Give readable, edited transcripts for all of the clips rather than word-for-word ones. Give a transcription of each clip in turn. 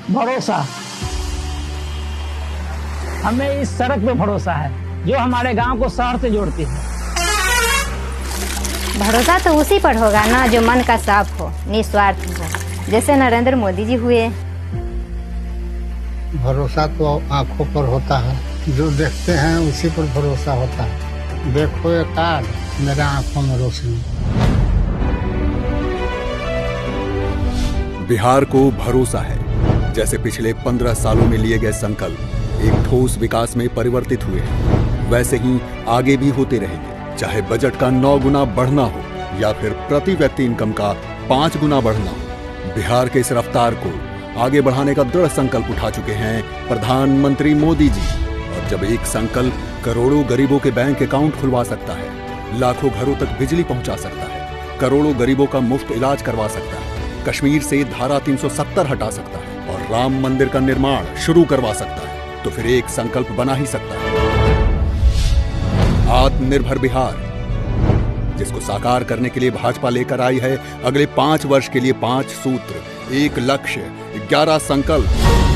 भरोसा। हमें इस सड़क पे भरोसा है जो हमारे गांव को शहर से जोड़ती है। भरोसा तो उसी पर होगा ना जो मन का साफ हो, निस्वार्थ हो, जैसे नरेंद्र मोदी जी हुए। भरोसा तो आंखों पर होता है, जो देखते हैं उसी पर भरोसा होता है। देखो ये कार्ड, मेरा आंखों में रोशनी। बिहार को भरोसा है जैसे पिछले 15 सालों में लिए गए संकल्प एक ठोस विकास में परिवर्तित हुए हैं, वैसे ही आगे भी होते रहेंगे। चाहे बजट का 9 गुना बढ़ना हो या फिर प्रति व्यक्ति इनकम का 5 गुना बढ़ना हो, बिहार के इस रफ्तार को आगे बढ़ाने का दृढ़ संकल्प उठा चुके हैं प्रधानमंत्री मोदी जी। और जब एक संकल्प करोड़ों गरीबों के बैंक अकाउंट खुलवा सकता है, लाखों घरों तक बिजली पहुंचा सकता है, करोड़ों गरीबों का मुफ्त इलाज करवा सकता है, कश्मीर से धारा 370 हटा सकता है और राम मंदिर का निर्माण शुरू करवा सकता है, तो फिर एक संकल्प बना ही सकता है, आत्मनिर्भर बिहार, जिसको साकार करने के लिए भाजपा लेकर आई है अगले 5 वर्ष के लिए 5 सूत्र, 1 लक्ष्य, 11 संकल्प।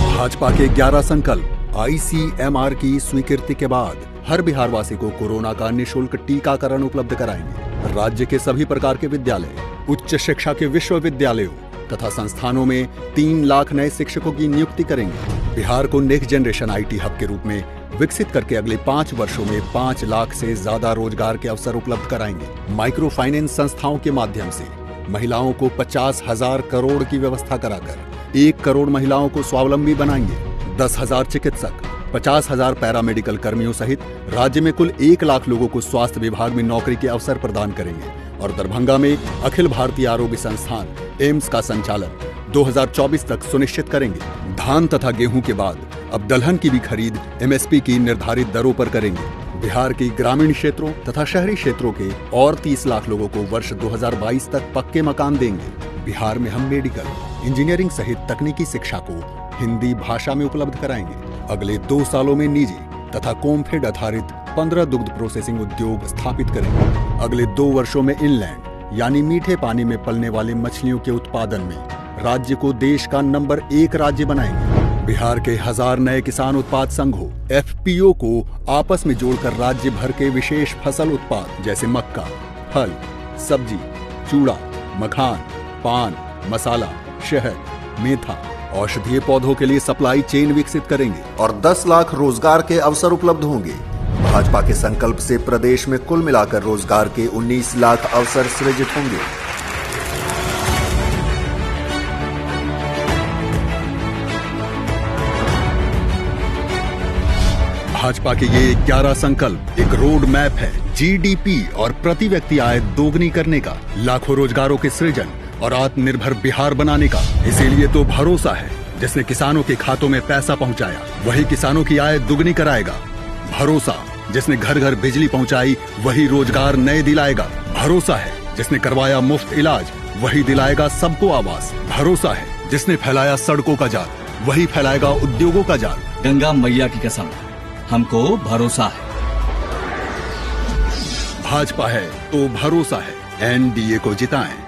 भाजपा के 11 संकल्प ICMR की स्वीकृति के बाद हर बिहारवासी को कोरोना का निःशुल्क टीकाकरण उपलब्ध कराएंगे। राज्य के सभी प्रकार के विद्यालय, उच्च शिक्षा के विश्वविद्यालयों तथा संस्थानों में 3 लाख नए शिक्षकों की नियुक्ति करेंगे। बिहार को नेक्स्ट जनरेशन IT हब के रूप में विकसित करके अगले 5 वर्षों में 5 लाख से ज्यादा रोजगार के अवसर उपलब्ध कराएंगे। माइक्रो फाइनेंस संस्थाओं के माध्यम से महिलाओं को 50,000 करोड़ की व्यवस्था कराकर 1 करोड़ महिलाओं को स्वावलंबी बनाएंगे। 10,000 चिकित्सक, 50,000 पैरामेडिकल कर्मियों सहित राज्य में कुल 1 लाख लोगों को स्वास्थ्य विभाग में नौकरी के अवसर प्रदान करेंगे। और दरभंगा में अखिल भारतीय आरोग्य संस्थान एम्स का संचालन 2024 तक सुनिश्चित करेंगे। धान तथा गेहूं के बाद अब दलहन की भी खरीद MSP की निर्धारित दरों पर करेंगे। बिहार की ग्रामीण क्षेत्रों तथा शहरी क्षेत्रों के और 30 लाख लोगों को वर्ष 2022 तक पक्के मकान देंगे। बिहार में हम मेडिकल, इंजीनियरिंग सहित तकनीकी शिक्षा को हिंदी भाषा में उपलब्ध कराएंगे। अगले 2 सालों में निजी तथा कोमफेड आधारित 15 दुग्ध प्रोसेसिंग उद्योग स्थापित करेंगे। अगले 2 वर्षों में इनलैंड यानी मीठे पानी में पलने वाली मछलियों के उत्पादन में राज्य को देश का नंबर 1 राज्य बनाएंगे। बिहार के 1000 नए किसान उत्पाद संघों FPO को आपस में जोड़कर राज्य भर के विशेष फसल उत्पाद जैसे मक्का, फल, सब्जी, चूड़ा, मखान, पान, मसाला, शहद, मेथा, औषधीय पौधों के लिए सप्लाई चेन विकसित करेंगे और 10 लाख रोजगार के अवसर उपलब्ध होंगे। भाजपा के संकल्प से प्रदेश में कुल मिलाकर रोजगार के 19 लाख अवसर सृजित होंगे। भाजपा के ये 11 संकल्प एक रोड मैप है GDP और प्रति व्यक्ति आय दोगुनी करने का, लाखों रोजगारों के सृजन और आत्मनिर्भर बिहार बनाने का। इसीलिए तो भरोसा है, जिसने किसानों के खातों में पैसा पहुंचाया वही किसानों की आय दुगनी कराएगा। भरोसा, जिसने घर घर बिजली पहुंचाई वही रोजगार नए दिलाएगा। भरोसा है, जिसने करवाया मुफ्त इलाज वही दिलाएगा सबको आवास। भरोसा है, जिसने फैलाया सड़कों का जाल वही फैलाएगा उद्योगों का जाल। गंगा मैया की कसम, हमको भरोसा है। भाजपा है तो भरोसा है। NDA को जिताएं।